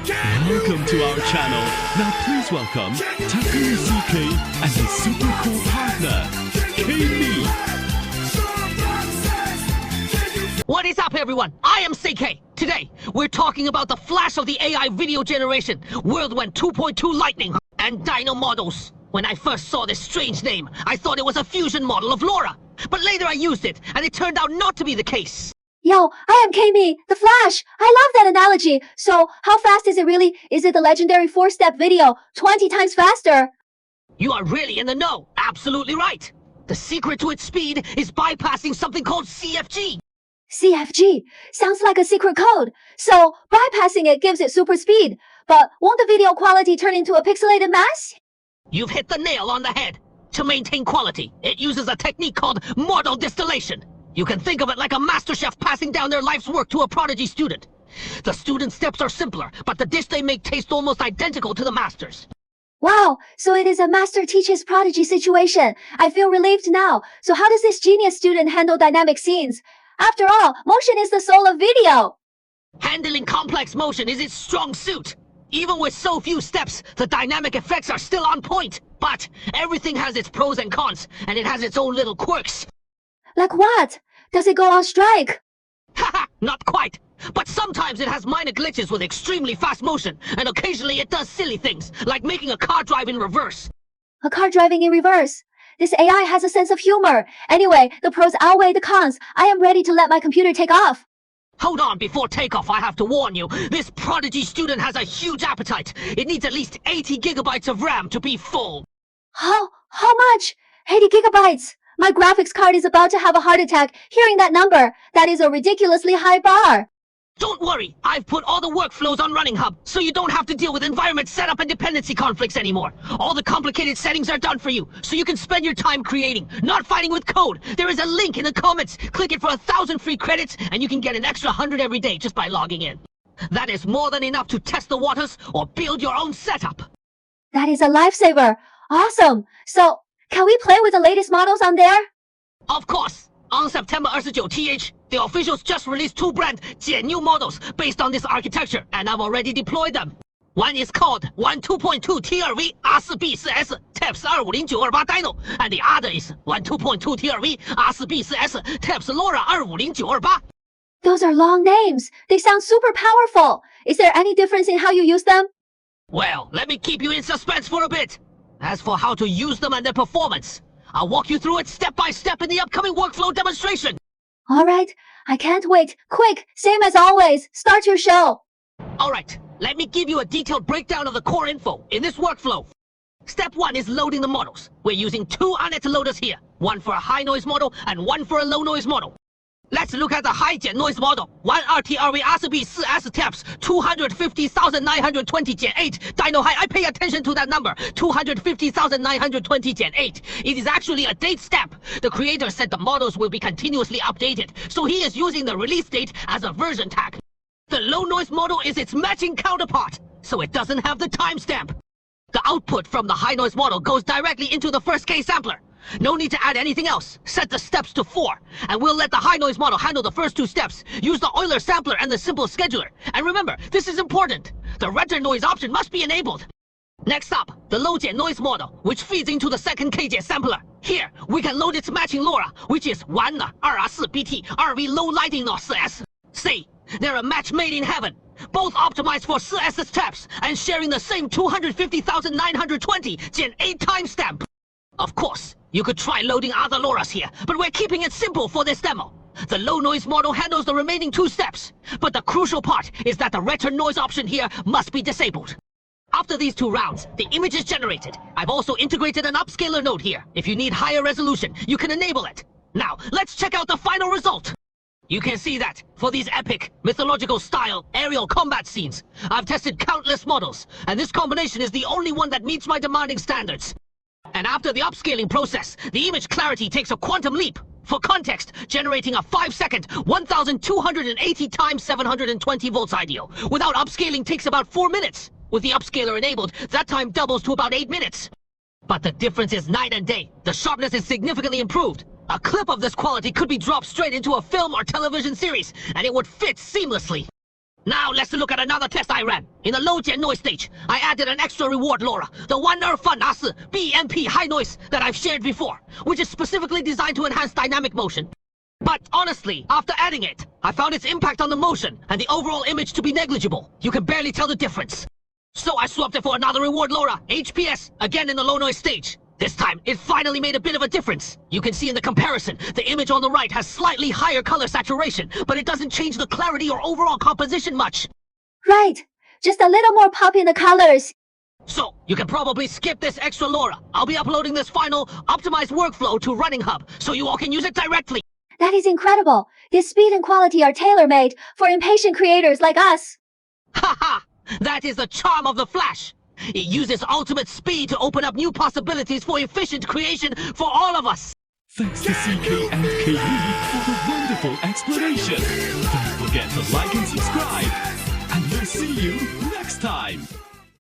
Welcome to our channel. Now please welcome Takumi CK and his super cool partner, K-Me. What is up, everyone? I am CK. Today, we're talking about the flash of the AI video generation, World Wan2.2 Lightning, and Dino models. When I first saw this strange name, I thought it was a fusion model of LoRa. But later I used it, and it turned out not to be the case. Yo, I am K-Me, the Flash. I love that analogy. So, how fast is it really? Is it the legendary 4-step video, 20 times faster? You are really in the know. Absolutely right. The secret to its speed is bypassing something called CFG. CFG. Sounds like a secret code. So, bypassing it gives it super speed. But won't the video quality turn into a pixelated mess? You've hit the nail on the head. To maintain quality, it uses a technique called model distillation. You can think of it like a master chef passing down their life's work to a prodigy student. The student's steps are simpler, but the dish they make tastes almost identical to the master's. Wow, so it is a master teaches prodigy situation. I feel relieved now. So how does this genius student handle dynamic scenes? After all, motion is the soul of video. Handling complex motion is its strong suit. Even with so few steps, the dynamic effects are still on point. But everything has its pros and cons, and it has its own little quirks. Like what? Does it go on strike? Haha, not quite. But sometimes it has minor glitches with extremely fast motion, and occasionally it does silly things, like making a car drive in reverse. A car driving in reverse. This AI has a sense of humor. Anyway, the pros outweigh the cons. I am ready to let my computer take off. Hold on, before takeoff, I have to warn you. This prodigy student has a huge appetite. It needs at least 80 gigabytes of RAM to be full. How much? 80 gigabytes. My graphics card is about to have a heart attack hearing that number. That is a ridiculously high bar. Don't worry, I've put all the workflows on Running Hub, so you don't have to deal with environment setup and dependency conflicts anymore. All the complicated settings are done for you, so you can spend your time creating, not fighting with code. There is a link in the comments. Click it for 1,000 free credits, and you can get an extra 100 every day just by logging in. That is more than enough to test the waters or build your own setup. That is a lifesaver. Awesome. So, can we play with the latest models on there? Of course. On September 29th, the officials just released 2 brand new models based on this architecture, and I've already deployed them. One is called Wan2.2 T2V A14B TEPS 25028 Dino, and the other is Wan2.2 T2V A14B TEPS LoRa 25028. Those are long names. They sound super powerful. Is there any difference in how you use them? Well, let me keep you in suspense for a bit. As for how to use them and their performance, I'll walk you through it step by step in the upcoming workflow demonstration. Alright, I can't wait. Quick, same as always. Start your show. Alright, let me give you a detailed breakdown of the core info in this workflow. Step 1 is loading the models. We're using 2 Anet loaders here, one for a high noise model and one for a low noise model. Let's look at the high noise model. 1 RTRV RCB4S TEPS 250,920/8 Dino high. I pay attention to that number. 250,920/8. It is actually a date stamp. The creator said the models will be continuously updated, so he is using the release date as a version tag. The low noise model is its matching counterpart, so it doesn't have the timestamp. The output from the high noise model goes directly into the first K sampler. No need to add anything else. Set the steps to 4, and we'll let the high noise model handle the first 2 steps. Use the Euler sampler and the simple scheduler. And remember, this is important. The render noise option must be enabled. Next up, the low noise model, which feeds into the second KJ sampler. Here, we can load its matching LoRa, which is 1-2R4BT RV low lighting no 4S. See, they're a match made in heaven. Both optimized for 4S TEPS and sharing the same 250,920/8 timestamp. Of course, you could try loading other LoRa's here, but we're keeping it simple for this demo. The low noise model handles the remaining 2 steps, but the crucial part is that the return noise option here must be disabled. After these 2 rounds, the image is generated. I've also integrated an upscaler node here. If you need higher resolution, you can enable it. Now, let's check out the final result. You can see that, for these epic, mythological style, aerial combat scenes, I've tested countless models, and this combination is the only one that meets my demanding standards. And after the upscaling process, the image clarity takes a quantum leap. For context, generating a 5-second, 1280 times 720 volts IDEO without upscaling takes about 4 minutes. With the upscaler enabled, that time doubles to about 8 minutes. But the difference is night and day. The sharpness is significantly improved. A clip of this quality could be dropped straight into a film or television series, and it would fit seamlessly. Now let's look at another test I ran. In the low gen noise stage, I added an extra reward LoRa, the 1.2.2 BMP high noise that I've shared before, which is specifically designed to enhance dynamic motion. But honestly, after adding it, I found its impact on the motion and the overall image to be negligible. You can barely tell the difference. So I swapped it for another reward LoRa, HPS, again in the low noise stage. This time, it finally made a bit of a difference. You can see in the comparison, the image on the right has slightly higher color saturation, but it doesn't change the clarity or overall composition much. Right. Just a little more pop in the colors. So, you can probably skip this extra LoRa. I'll be uploading this final, optimized workflow to Running Hub, so you all can use it directly. That is incredible. This speed and quality are tailor-made for impatient creators like us. Haha! That is the charm of the Flash. It uses ultimate speed to open up new possibilities for efficient creation for all of us. Thanks to CK&KM for the wonderful explanation. Don't forget to like and subscribe. And we'll see you next time.